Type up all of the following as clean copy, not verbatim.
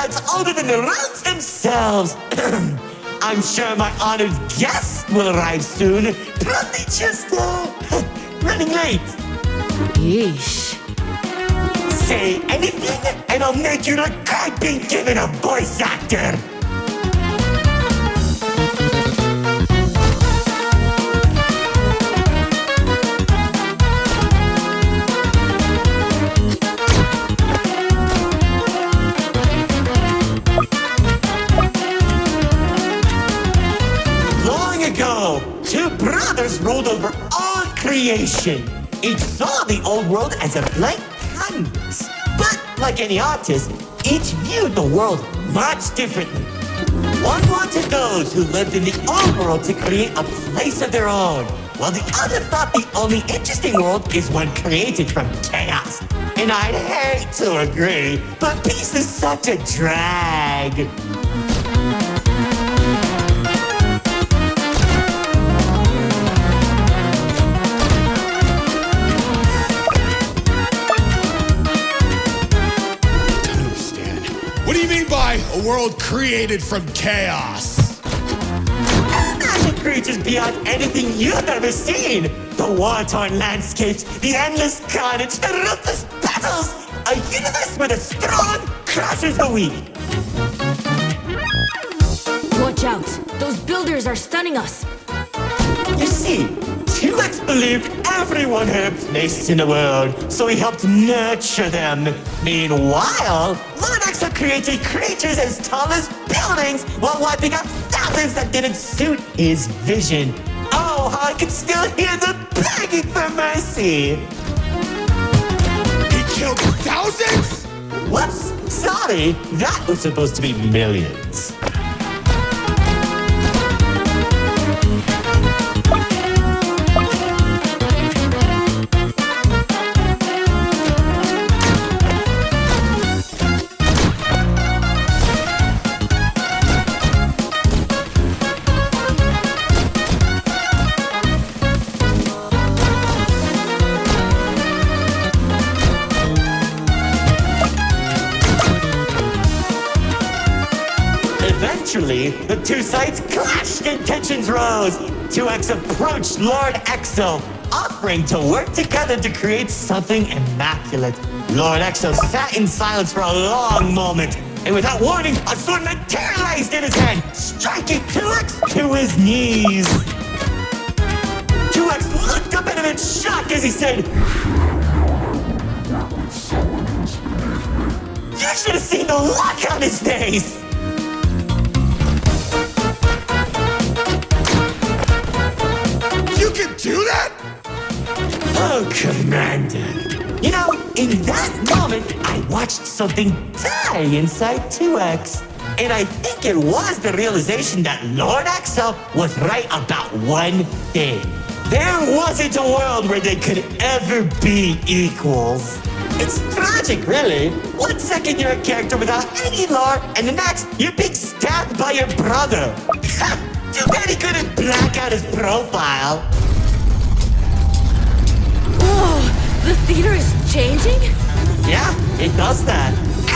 that's older than the roads themselves. I'm sure my honored guest will arrive soon. Probably just, running late. Yeesh. Say anything, and I'll make you look like being given a voice actor. Long ago, two brothers ruled over all creation. Each saw the old world as a blank canvas. But like any artist, each viewed the world much differently. One wanted those who lived in the old world to create a place of their own, while the other thought the only interesting world is one created from chaos. And I'd hate to agree, but peace is such a drag. What do you mean by a world created from chaos? Magic creatures beyond anything you've ever seen. The war-torn landscapes, the endless carnage, the ruthless battles. A universe where the strong crushes the weak. Watch out! Those builders are stunning us! You see, 2X believed everyone had a place in the world, so he helped nurture them. Meanwhile, Lord Exo created creatures as tall as buildings while wiping out thousands that didn't suit his vision. Oh, how I can still hear them begging for mercy! He killed thousands? Whoops, sorry, that was supposed to be millions. Eventually, the two sides clashed and tensions rose. 2X approached Lord Exo, offering to work together to create something immaculate. Lord Exo sat in silence for a long moment, and without warning, a sword materialized in his hand, striking 2X to his knees. 2X looked up at him in shock as he said, "You should have seen the look on his face!" You can do that? Oh, Commander. You know, in that moment, I watched something die inside 2X. And I think it was the realization that Lord Exo was right about one thing. There wasn't a world where they could ever be equals. It's tragic, really. 1 second you're a character without any lore, and the next you're being stabbed by your brother. Too bad he couldn't black out his profile. Whoa! The theater is changing? Yeah, it does that.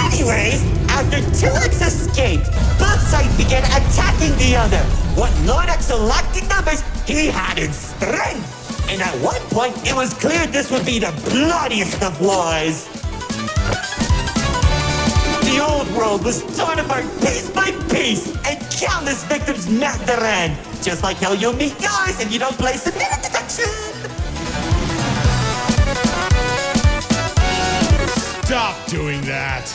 Anyways, after 2X escaped, both sides began attacking the other. What Lord Exo lacked in numbers, he had in strength. And at one point, it was clear this would be the bloodiest of wars. The old world was torn apart piece by piece, and countless victims met their end. Just like how you'll meet yours if you don't place a minute detection. Stop doing that.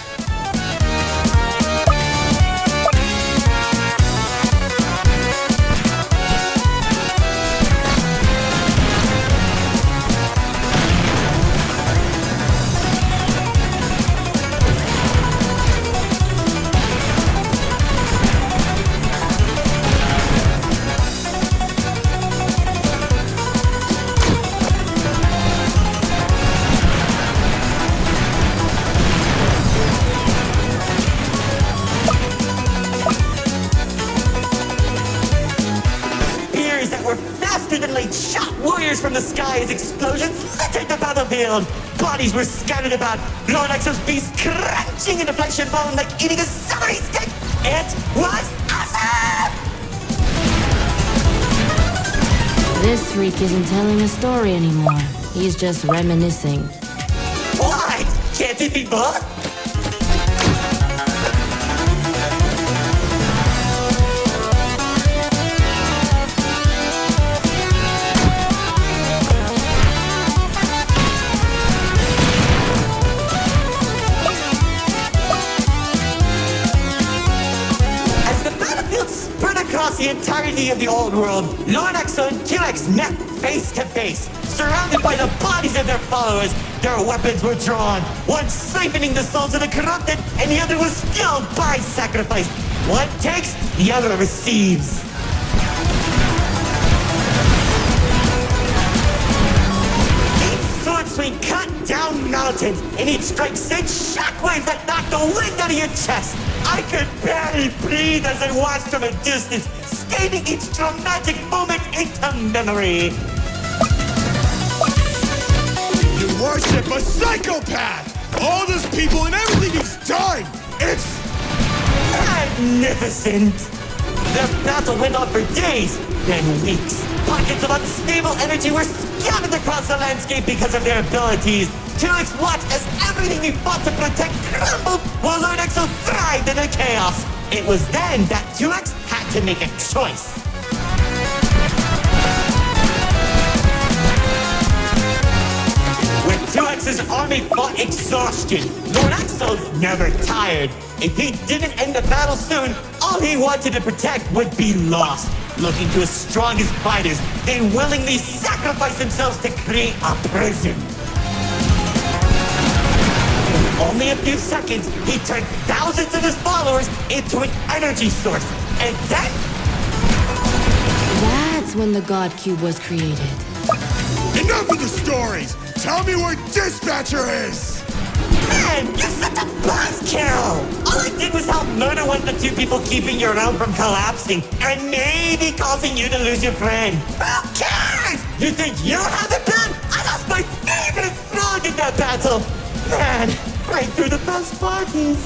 from the sky as explosions littered the battlefield. Bodies were scattered about, Lord Exo's beast crunching into flesh and bone like eating a celery stick. It was awesome! This freak isn't telling a story anymore. He's just reminiscing. What? Can't it be both? Across the entirety of the old world, Lord Exo and 2X met face to face, surrounded by the bodies of their followers. Their weapons were drawn, one siphoning the souls of the corrupted, and the other was fueled by sacrifice. One takes, the other receives. Each sword swing cut down mountains, and each strike sent shockwaves that knocked the wind out of your chest. I could barely breathe as I watched from a distance, scathing each dramatic moment into memory. You worship a psychopath! All those people and everything he's done! It's magnificent! The battle went on for days, then weeks. Pockets of unstable energy were scattered across the landscape because of their abilities. 2X watched as everything he fought to protect crumbled, while Lord Exo thrived in the chaos. It was then that 2X had to make a choice. When 2X's army fought exhaustion, Lord Exo never tired. If he didn't end the battle soon, all he wanted to protect would be lost. Looking to his strongest fighters, they willingly sacrificed themselves to create a prison. In only a few seconds, he turned thousands of his followers into an energy source. And then... That's when the God Cube was created. enough of the stories! Tell me where Dispatcher is! Man, you're such a buzzkill! All I did was help murder one of the two people keeping your realm from collapsing, and maybe causing you to lose your friend. Who cares? You think you have it done? I lost my favorite frog in that battle! Man, right through the best parties.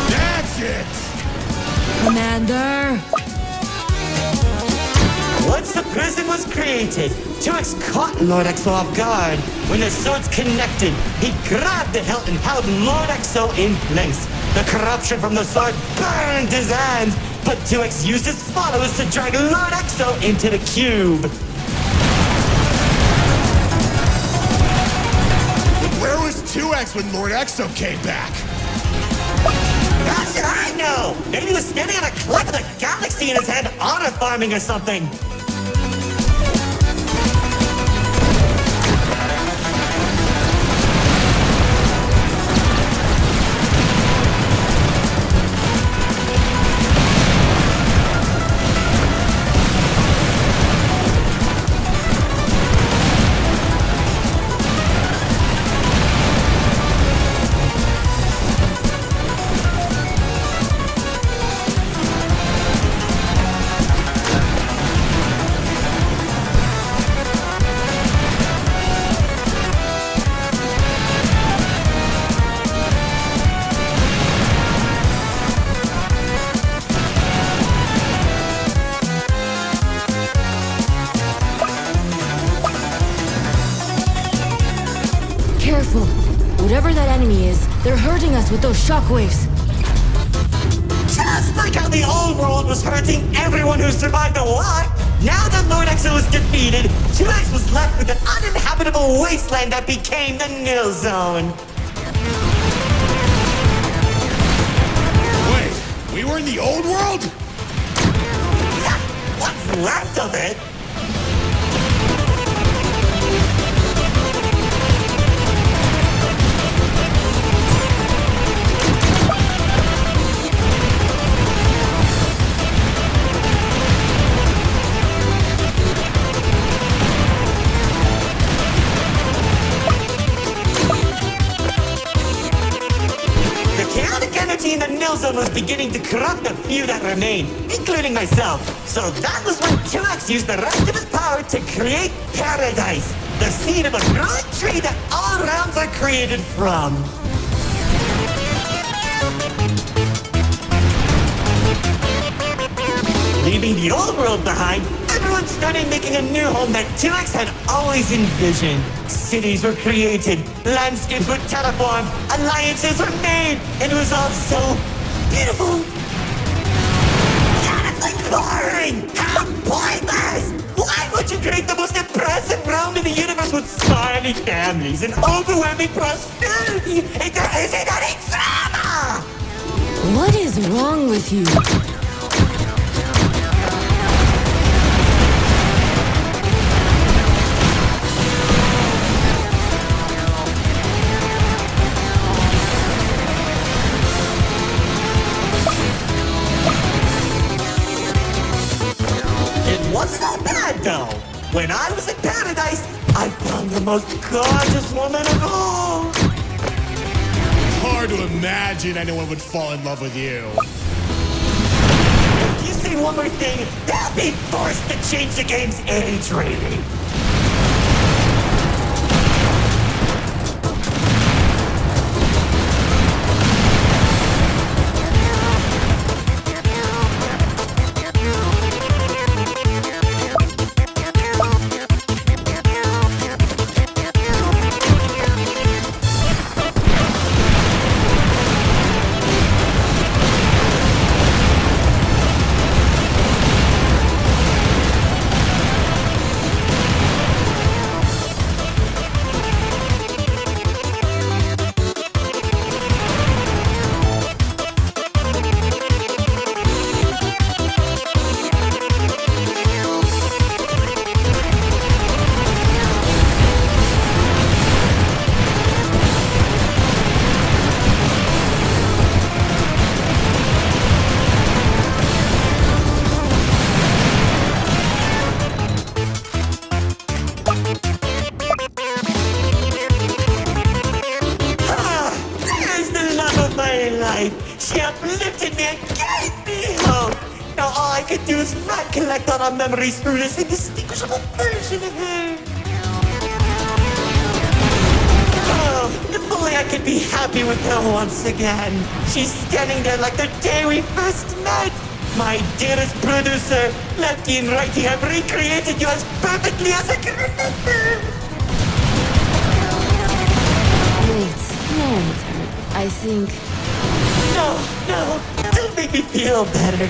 That's it! Commander! Once the prison was created, 2X caught Lord Exo off guard. When the swords connected, he grabbed the hilt and held Lord Exo in place. The corruption from the sword burned his hands, but 2X used his followers to drag Lord Exo into the cube. Where was 2X when Lord Exo came back? How should I know? Maybe he was standing on a cliff with a galaxy in his head, honor farming or something. Careful. Whatever that enemy is, they're hurting us with those shockwaves. Just like how the old world was hurting everyone who survived the war, now that Lord Exo was defeated, 2X was left with an uninhabitable wasteland that became the Nil Zone. Wait, we were in the old world? What's left of it? The chaotic energy in the Nil Zone zone was beginning to corrupt the few that remained, including myself. So that was when 2X used the rest of his power to create Paradise, the seed of a growing tree that all realms are created from. Leaving the old world behind, everyone started making a new home that 2X had always envisioned. Cities were created, landscapes were terraformed, alliances were made, and it was all so beautiful. Honestly boring! How pointless! Why would you create the most impressive realm in the universe with spawning families and overwhelming prosperity if there isn't any drama? What is wrong with you? Wasn't all bad though. When I was in Paradise, I found the most gorgeous woman of all. Hard to imagine anyone would fall in love with you. If you say one more thing, they'll be forced to change the game's age rating. She uplifted me and gave me hope. Now all I could do is recollect all our memories through this indistinguishable version of her. Oh, if only I could be happy with her once again. She's standing there like the day we first met. My dearest producer, lefty and righty, have recreated you as perfectly as I can remember. Wait, no, I think... No, don't make me feel better.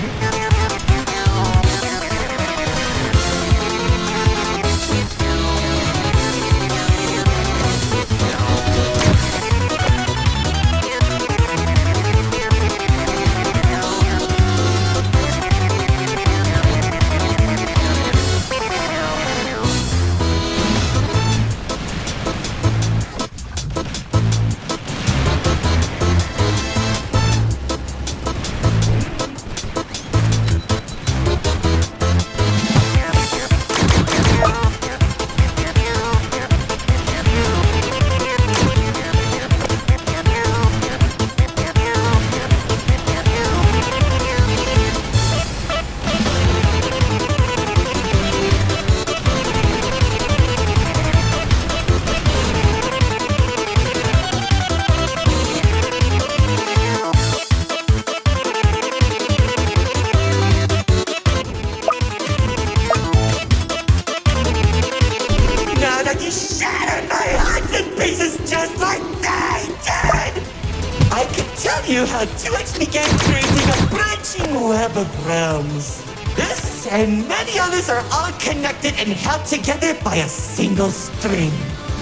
You how 2X began creating a branching web of realms. This and many others are all connected and held together by a single string,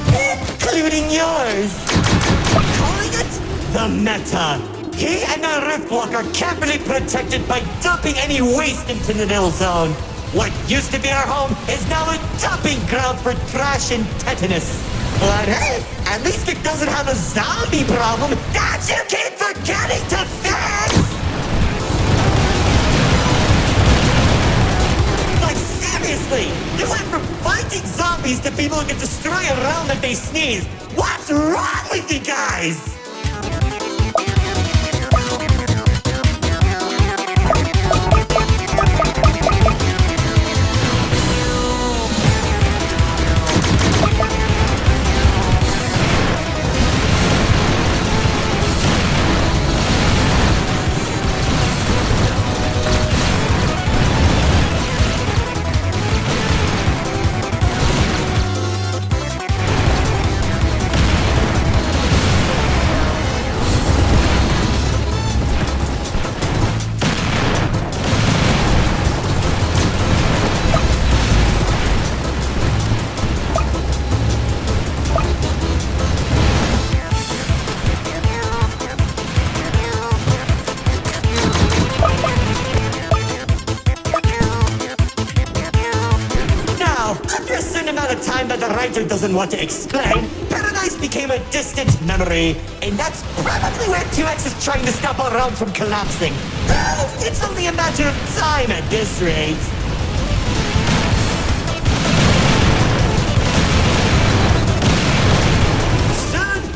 including yours. Calling it the Meta. He and the Riftwalk are carefully protected by dumping any waste into the Nil Zone. What used to be our home is now a dumping ground for trash and tetanus. But hey, at least it doesn't have a zombie problem that you keep forgetting to fix! Like seriously, you went from fighting zombies to people who can destroy a realm if they sneeze. What's wrong with you guys? a time that the writer doesn't want to explain, Paradise became a distant memory, and that's probably where 2X is trying to stop our realm from collapsing. Well, it's only a matter of time at this rate.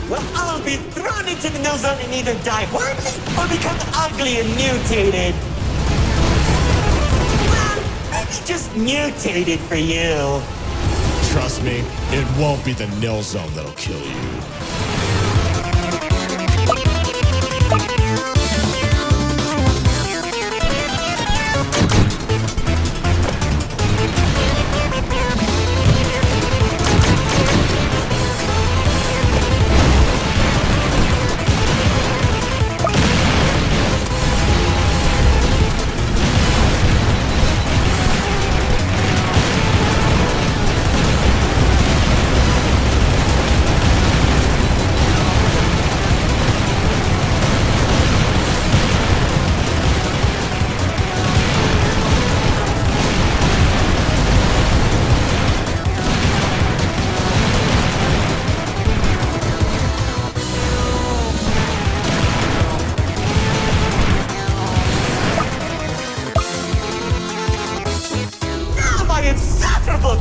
Well, I'll be thrown into the no zone and either die horribly or become ugly and mutated. Well, maybe just mutated for you. Trust me, it won't be the nil zone that'll kill you.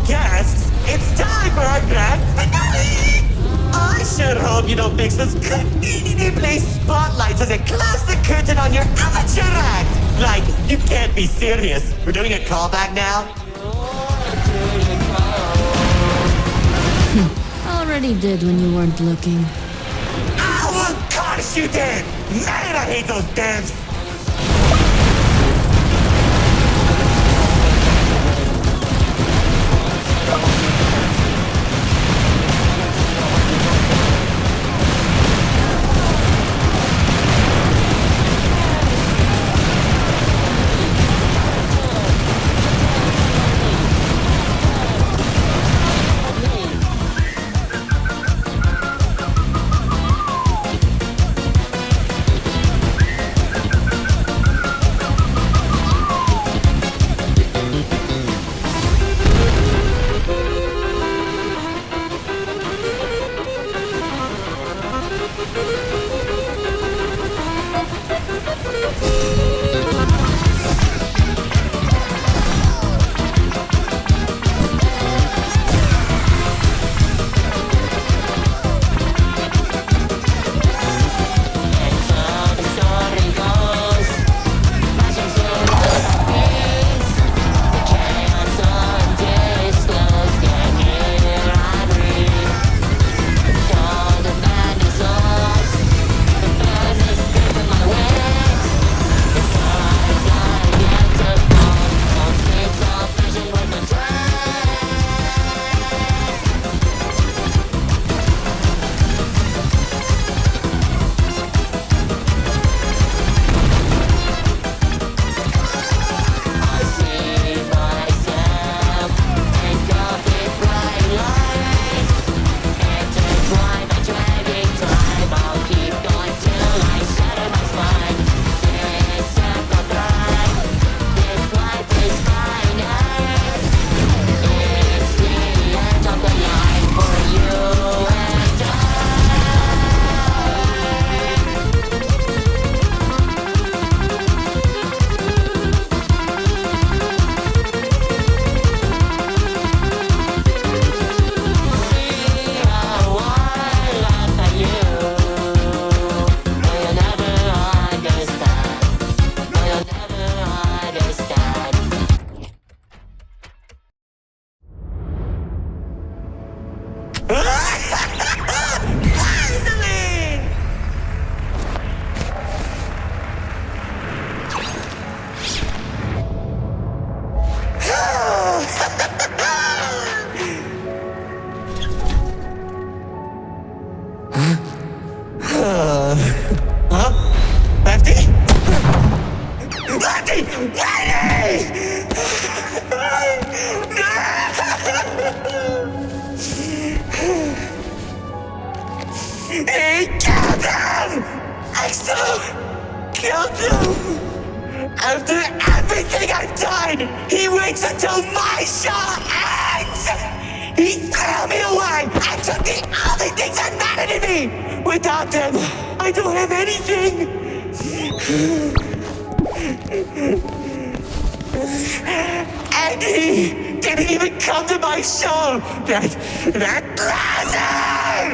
Guests, it's time for our grand finale! I sure hope you don't mix those conveniently placed spotlights as a close the curtain on your amateur act! Like, you can't be serious. We're doing a callback now? Already did when you weren't looking. Oh, of course you did! Man, I hate those devs! He killed him! Exo killed him! After everything I've done, he waits until my show ends! He threw me away and took the only things that mattered to me. Without them, I don't have anything. And he didn't even come to my show. That loser!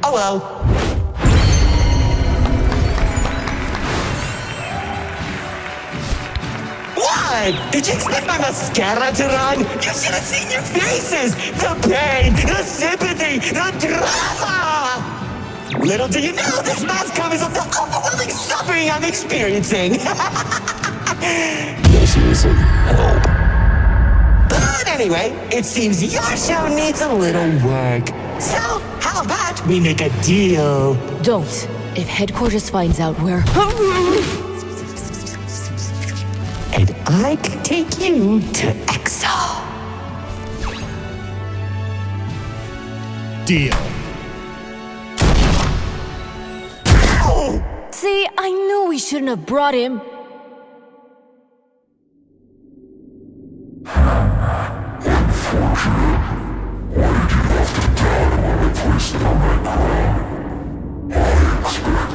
Oh well. What? Did you expect my mascara to run? You should have seen your faces! The pain, the sympathy, the drama! Little do you know, this mask covers up the overwhelming suffering I'm experiencing. This isn't help. But anyway, it seems your show needs a little work. So, how about we make a deal? Don't. If headquarters finds out we're... And I can take you to Exo. Deal. See, I knew we shouldn't have brought him. I expect